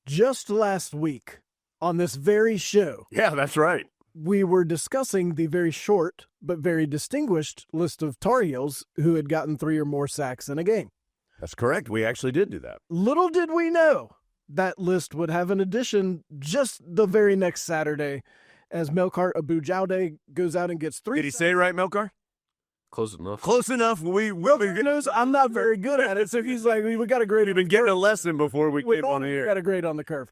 Just last week on this very show, Yeah, that's right. we were discussing the very short but very distinguished list of Tar Heels who had gotten 3 or more sacks in a game. That's correct. We actually did do that. Little did we know that list would have an addition just the very next Saturday as Melkart Abou Jaoude goes out and gets 3 Did he sacks. say it right, Melkart? Close enough. Close enough. We will be. knows I'm not very good at it, so he's like, we got a grade. We've been getting a lesson before we came on We here. got a grade on the curve.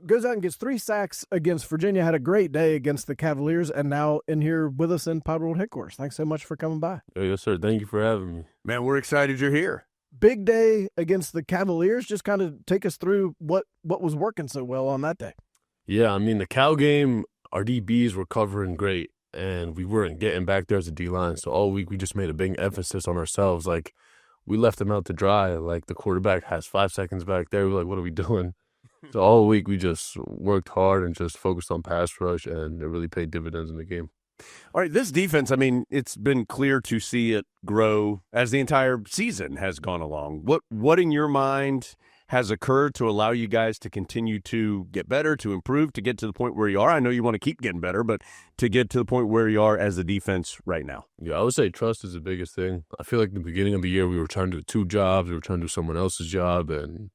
Goes out and gets 3 sacks against Virginia. Had a great day against the Cavaliers, and now in here with us in Pod World headquarters. Thanks so much for coming by. Yes, sir. Thank you for having me. Man, we're excited you're here. Big day against the Cavaliers. Just kind of take us through what was working so well on that day. Yeah, I mean, the Cal game, our DBs were covering great, and we weren't getting back there as a D-line. So all week we just made a big emphasis on ourselves. Like, we left them out to dry. Like, the quarterback has 5 seconds back there. We're like, what are we doing? So all week we just worked hard and just focused on pass rush, and it really paid dividends in the game. All right, this defense, I mean, it's been clear to see it grow as the entire season has gone along. What in your mind has occurred to allow you guys to continue to get better, to improve, to get to the point where you are? I know you want to keep getting better, but to get to the point where you are as a defense right now. Yeah, I would say trust is the biggest thing. I feel like in the beginning of the year we were trying to do 2 jobs. We were trying to do someone else's job, and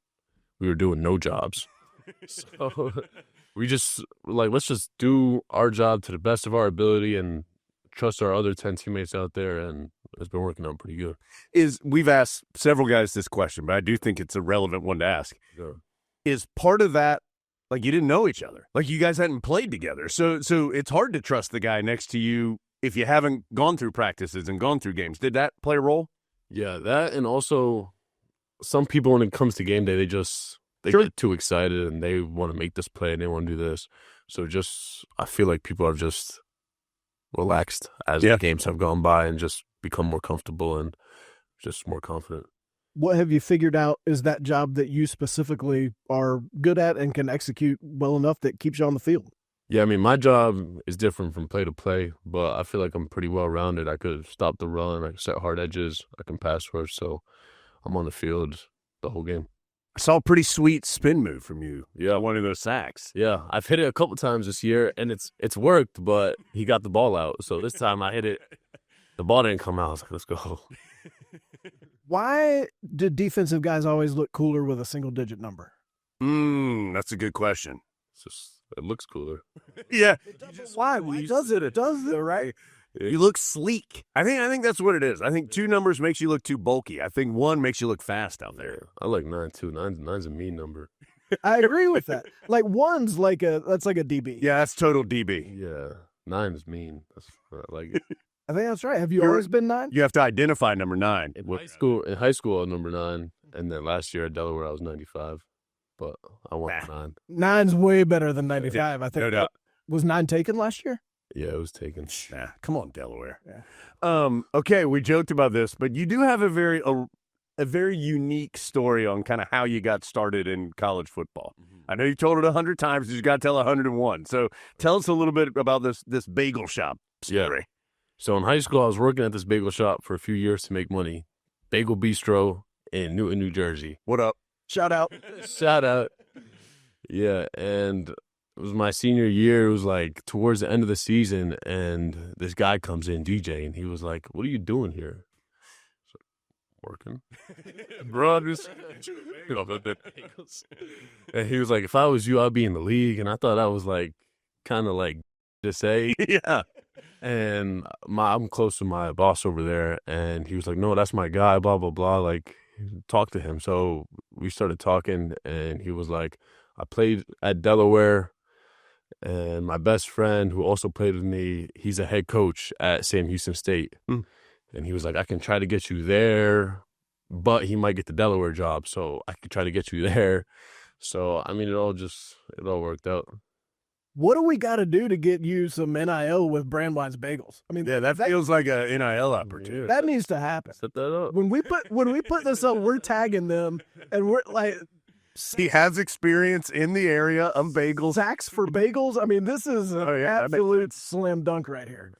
we were doing no jobs. So we just like, let's just do our job to the best of our ability and trust our other 10 teammates out there, and it's been working out pretty good. We've asked several guys this question, but I do think it's a relevant one to ask. Sure. Is part of that, like, you didn't know each other, like you guys hadn't played together, so it's hard to trust the guy next to you if you haven't gone through practices and gone through games. Did that play a role? Yeah, that, and also some people when it comes to game day, they get too excited and they want to make this play and they want to do this. So just, I feel like people are just relaxed as the games have gone by and just become more comfortable and just more confident. What have you figured out is that job that you specifically are good at and can execute well enough that keeps you on the field? Yeah, I mean, my job is different from play to play, but I feel like I'm pretty well-rounded. I could stop the run, I can set hard edges, I can pass rush, so I'm on the field the whole game. I saw a pretty sweet spin move from you. Yeah. One of those sacks. Yeah, I've hit it a couple times this year, and it's worked, but he got the ball out. So this time I hit it. The ball didn't come out. I was like, let's go. Why did defensive guys always look cooler with a single-digit number? That's a good question. It's just, it looks cooler. Yeah. Why does it? It does it, right? You look sleek. I think that's what it is. I think 2 numbers makes you look too bulky. I think 1 makes you look fast out there. I like 9 too. Nine's a mean number. I agree with that. Like 1's that's like a DB. Yeah, that's total DB. Yeah, 9 is mean. I like it. I think that's right. Have you always been 9? You have to identify number 9. In high school, I was number 9, and then last year at Delaware, I was 95. But I want 9. 9's way better than 95. I think. No doubt. Was 9 taken last year? Yeah, it was taken. Nah, come on, Delaware. Yeah. Okay, we joked about this, but you do have a very unique story on kind of how you got started in college football. Mm-hmm. I know you told it 100 times, you got to tell 101. So tell us a little bit about this bagel shop story. Yeah. So in high school, I was working at this bagel shop for a few years to make money. Bagel Bistro in Newton, New Jersey. What up? Shout out. Shout out. Yeah, and it was my senior year. It was like towards the end of the season, and this guy comes in, DJ, and he was like, "What are you doing here?" So, working. Bro, and he was like, "If I was you, I'd be in the league." And I thought that was like kind of like to say. Yeah. And I'm close to my boss over there, and he was like, "No, that's my guy, blah, blah, blah. Like, talk to him." So we started talking, and he was like, I played at Delaware, and my best friend who also played with me, he's a head coach at Sam Houston State. Mm. And he was like, I can try to get you there, but he might get the Delaware job, so I could try to get you there. So, I mean, it all worked out. What do we got to do to get you some NIL with Brandwine's Bagels? I mean, Yeah, that feels like a NIL opportunity. that needs to happen. Set that up. When we put this up, we're tagging them, and we're like, He has experience in the area of bagels. sacks for bagels. I mean, this is an absolute slam dunk right here.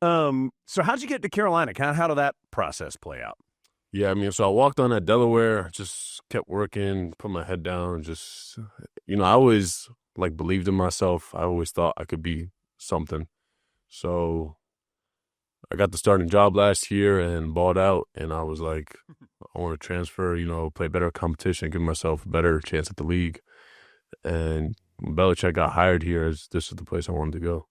So how'd you get to Carolina? How did that process play out? Yeah, I mean, so I walked on at Delaware, just kept working, put my head down, just I always believed in myself. I always thought I could be something. So I got the starting job last year and balled out, and I was like, I want to transfer, play better competition, give myself a better chance at the league. And when Belichick got hired here, this is the place I wanted to go.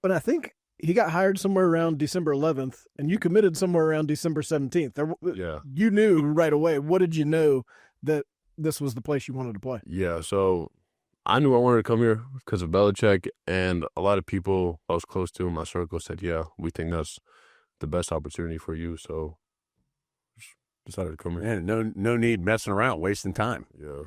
But I think he got hired somewhere around December 11th, and you committed somewhere around December 17th. Yeah. You knew right away. What did you know that this was the place you wanted to play? Yeah, so I knew I wanted to come here because of Belichick, and a lot of people I was close to in my circle said, yeah, we think that's the best opportunity for you, so just decided to come here. Man, no need messing around, wasting time. Yeah.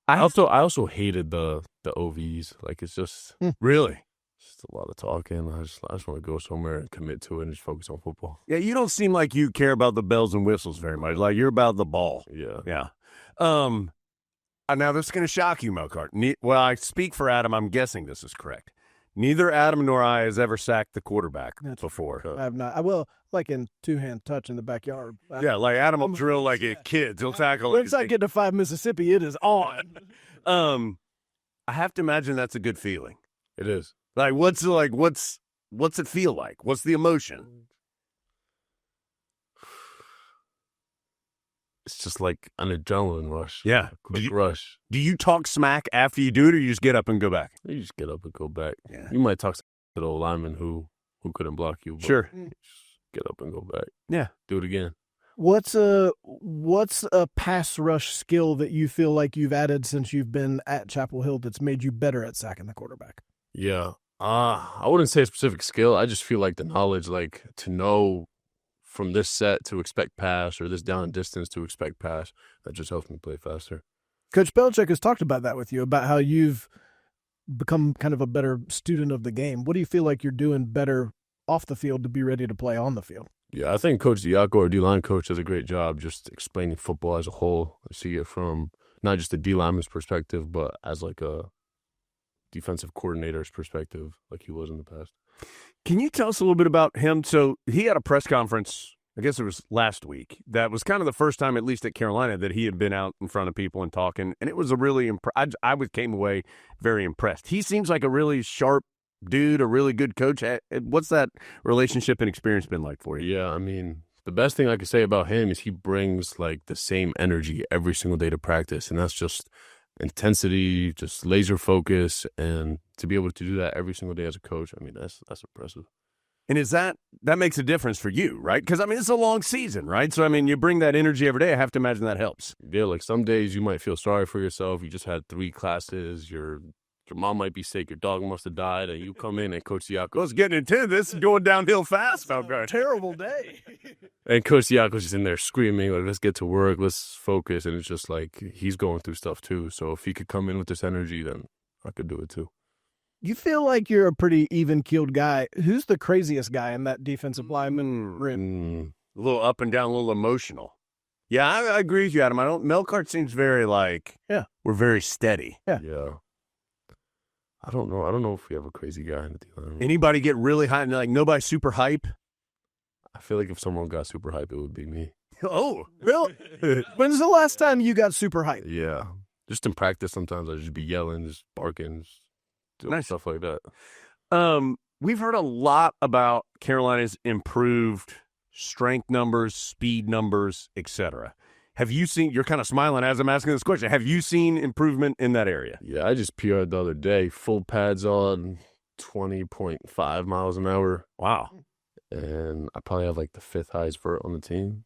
I also hated the OVs. Like, it's just really just a lot of talking. I just want to go somewhere and commit to it and just focus on football. Yeah, you don't seem like you care about the bells and whistles very much. Like, you're about the ball. Yeah. Now this is going to shock you, Melkart. Well, I speak for Adam. I'm guessing this is correct. Neither Adam nor I has ever sacked the quarterback before. I have not. I will, like in two-hand touch in the backyard. Yeah, like Adam will drill like a kid. He'll tackle. Once I get to 5 Mississippi, it is on. I have to imagine that's a good feeling. It is. Like, what's it feel like? What's the emotion? It's just like an adrenaline rush. Yeah. A quick rush. Do you talk smack after you do it, or you just get up and go back? You just get up and go back. Yeah. You might talk to the old lineman who couldn't block you. But Sure. Just get up and go back. Yeah. Do it again. What's a pass rush skill that you feel like you've added since you've been at Chapel Hill that's made you better at sacking the quarterback? Yeah. I wouldn't say a specific skill. I just feel like the knowledge, like to know from this set to expect pass or this down and distance to expect pass, that just helps me play faster. Coach Belichick has talked about that with you, about how you've become kind of a better student of the game. What do you feel like you're doing better off the field to be ready to play on the field? Yeah, I think Coach Diaco, our D-line coach, does a great job just explaining football as a whole. I see it from not just the D-lineman's perspective, but as like a defensive coordinator's perspective, like he was in the past. Can you tell us a little bit about him? So he had a press conference, I guess it was last week. That was kind of the first time, at least at Carolina, that he had been out in front of people and talking. And it was a really I came away very impressed. He seems like a really sharp dude, a really good coach. What's that relationship and experience been like for you? Yeah, I mean, the best thing I could say about him is he brings like the same energy every single day to practice. And that's just intensity, just laser focus, and to be able to do that every single day as a coach, I mean, that's impressive. And is that makes a difference for you, right? Because, I mean, it's a long season, right? So, I mean, you bring that energy every day. I have to imagine that helps. Yeah, like some days you might feel sorry for yourself. You just had 3 classes. Your mom might be sick. Your dog must have died. And you come in and Coach Diaco. It's getting into this, going downhill fast. Terrible day. And Coach Diaco's just in there screaming, like, let's get to work. Let's focus. And it's just like he's going through stuff too. So if he could come in with this energy, then I could do it too. You feel like you're a pretty even-keeled guy. Who's the craziest guy in that defensive lineman room? A little up and down, a little emotional. Yeah, I agree with you, Adam. Melkart seems very we're very steady. Yeah. I don't know if we have a crazy guy in the D-line. Anybody get really high and like nobody super hype? I feel like if someone got super hype, it would be me. Oh, really? When's the last time you got super hyped? Yeah. Just in practice, sometimes I'd just be yelling, just barking, just doing stuff like that. We've heard a lot about Carolina's improved strength numbers, speed numbers, etc. Have you seen, you're kind of smiling as I'm asking this question, have you seen improvement in that area? Yeah, I just PR'd the other day, full pads on, 20.5 miles an hour. Wow. And I probably have like the 5th highest vert on the team.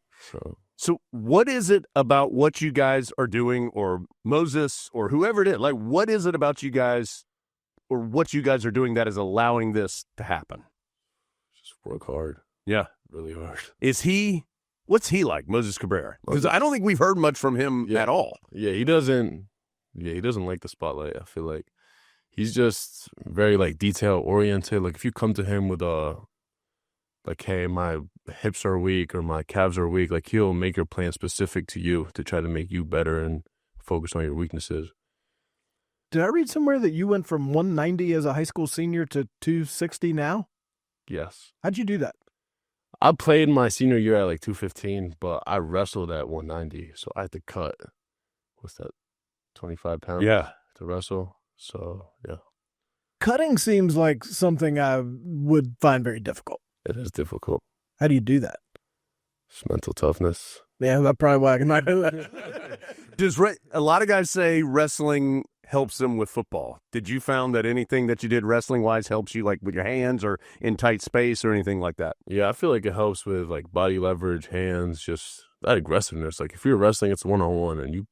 So what is it about what you guys are doing, or Moses, or whoever it is? Like, what is it about you guys, or what you guys are doing that is allowing this to happen? Just work hard. Yeah. Really hard. What's he like, Moses Cabrera? Because I don't think we've heard much from him at all. Yeah, he doesn't like the spotlight. I feel like he's just very like detail oriented. Like if you come to him with like, hey, my hips are weak or my calves are weak, like he'll make your plan specific to you to try to make you better and focus on your weaknesses. Did I read somewhere that you went from 190 as a high school senior to 260 now? Yes. How'd you do that? I played my senior year at like 215, but I wrestled at 190, so I had to cut. What's that? 25 pounds to wrestle. So, yeah. Cutting seems like something I would find very difficult. It is difficult. How do you do that? It's mental toughness. Yeah, that's probably why I can not do that. A lot of guys say wrestling helps them with football. Did you found that anything that you did wrestling-wise helps you, like with your hands or in tight space or anything like that? Yeah, I feel like it helps with like body leverage, hands, just that aggressiveness. Like if you're wrestling, it's one-on-one and you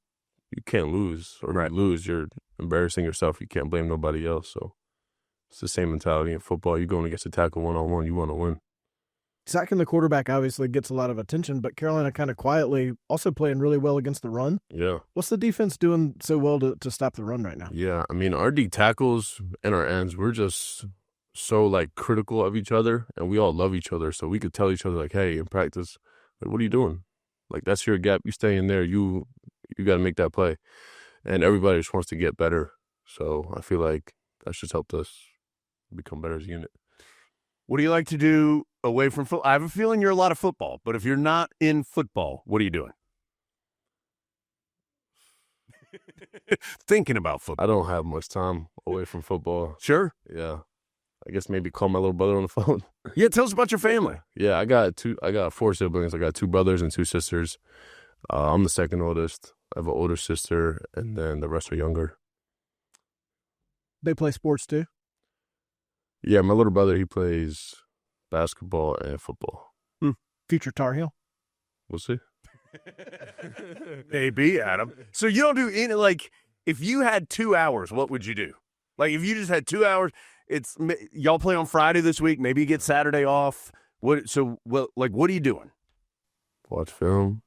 can't lose. Or if you lose, you're embarrassing yourself. You can't blame nobody else. So it's the same mentality in football. You're going against a tackle one-on-one. You want to win. Sacking the quarterback obviously gets a lot of attention, but Carolina kind of quietly also playing really well against the run. Yeah. What's the defense doing so well to stop the run right now? Yeah, I mean, our D tackles and our ends, we're just so, like, critical of each other, and we all love each other, so we could tell each other, like, hey, in practice, like, what are you doing? Like, that's your gap. You stay in there. You got to make that play. And everybody just wants to get better, so I feel like that's just helped us become better as a unit. What do you like to do away from football? I have a feeling you're a lot of football, but if you're not in football, what are you doing? Thinking about football. I don't have much time away from football. Sure. Yeah. I guess maybe call my little brother on the phone. Yeah, tell us about your family. Yeah, I got 4 siblings. I got 2 brothers and 2 sisters. I'm the second oldest. I have an older sister, and then the rest are younger. They play sports too? Yeah, my little brother, he plays basketball and football. Future Tar Heel? We'll see. Maybe, Adam. So you don't do any, like, if you had 2 hours, what would you do? Like, if you just had 2 hours, y'all play on Friday this week, maybe you get Saturday off. What are you doing? Watch film.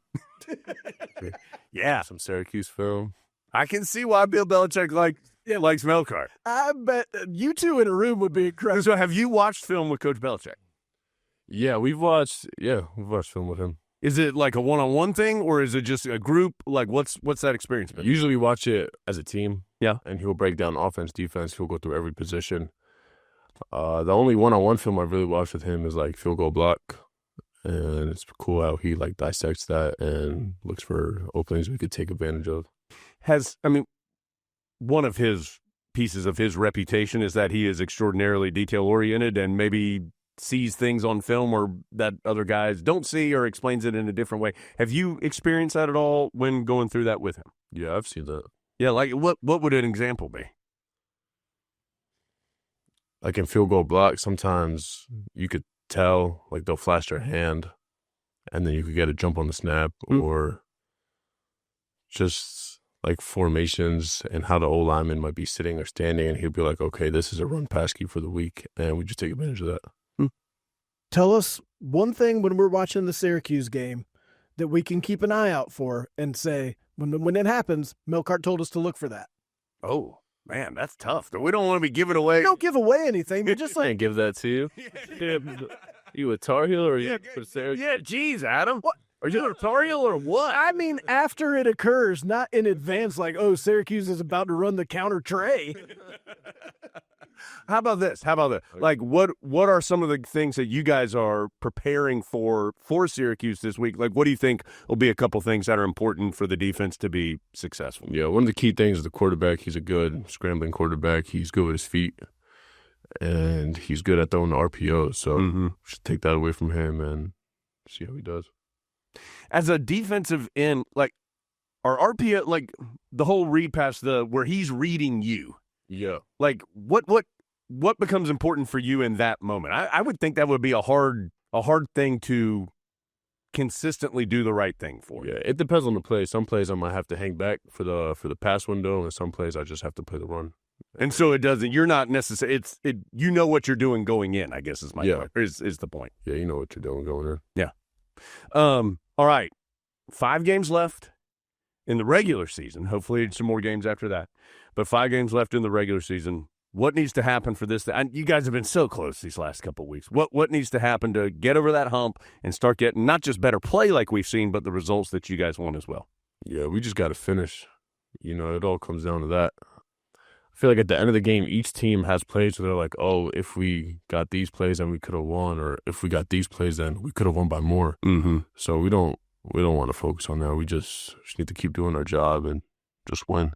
Yeah. Some Syracuse film. I can see why Bill Belichick likes Melkart. I bet you two in a room would be incredible. So have you watched film with Coach Belichick? Yeah, we've watched film with him. Is it like a one-on-one thing, or is it just a group? Like, what's that experience been? Usually we watch it as a team. Yeah. And he'll break down offense, defense. He'll go through every position. The only one-on-one film I've really watched with him is like field goal block. And it's cool how he like dissects that and looks for openings we could take advantage of. One of his pieces of his reputation is that he is extraordinarily detail-oriented and maybe sees things on film or that other guys don't see or explains it in a different way. Have you experienced that at all when going through that with him? Yeah, I've seen that. Yeah, like what would an example be? Like in field goal block, sometimes you could tell, like they'll flash their hand and then you could get a jump on the snap or just like formations and how the O lineman might be sitting or standing, and he'll be like, okay, this is a run pass key for the week, and we just take advantage of that. Tell us one thing when we're watching the Syracuse game that we can keep an eye out for and say, when it happens, Melkart told us to look for that. Oh, man, that's tough. We don't want to be giving away. Don't give away anything, but just I like can't give that to you. You a Tar Heel or you for Syracuse? Yeah, geez, Adam. What? Are you a Tar Heel or what? I mean, after it occurs, not in advance, like, oh, Syracuse is about to run the counter tray. How about this? Like, what are some of the things that you guys are preparing for Syracuse this week? Like, what do you think will be a couple things that are important for the defense to be successful? Yeah, one of the key things is the quarterback. He's a good scrambling quarterback. He's good with his feet, and he's good at throwing the RPOs. So we should take that away from him and see how he does. As a defensive end, like, our RPO, like the whole read pass, where he's reading you. Yeah. Like, what becomes important for you in that moment? I would think that would be a hard thing to consistently do the right thing for. Yeah, it depends on the play. Some plays I might have to hang back for the pass window, and some plays I just have to play the run. And so you're not necessarily, you know what you're doing going in, I guess is my point, is the point. Yeah, you know what you're doing going in. Yeah. All right. 5 games left in the regular season. Hopefully some more games after that. But 5 games left in the regular season. What needs to happen for this? You guys have been so close these last couple of weeks. What needs to happen to get over that hump and start getting not just better play like we've seen, but the results that you guys want as well? Yeah, we just got to finish. You know, it all comes down to that. I feel like at the end of the game, each team has plays where they're like, oh, if we got these plays, then we could have won. Or if we got these plays, then we could have won by more. Mm-hmm. So we don't want to focus on that. We just need to keep doing our job and just win.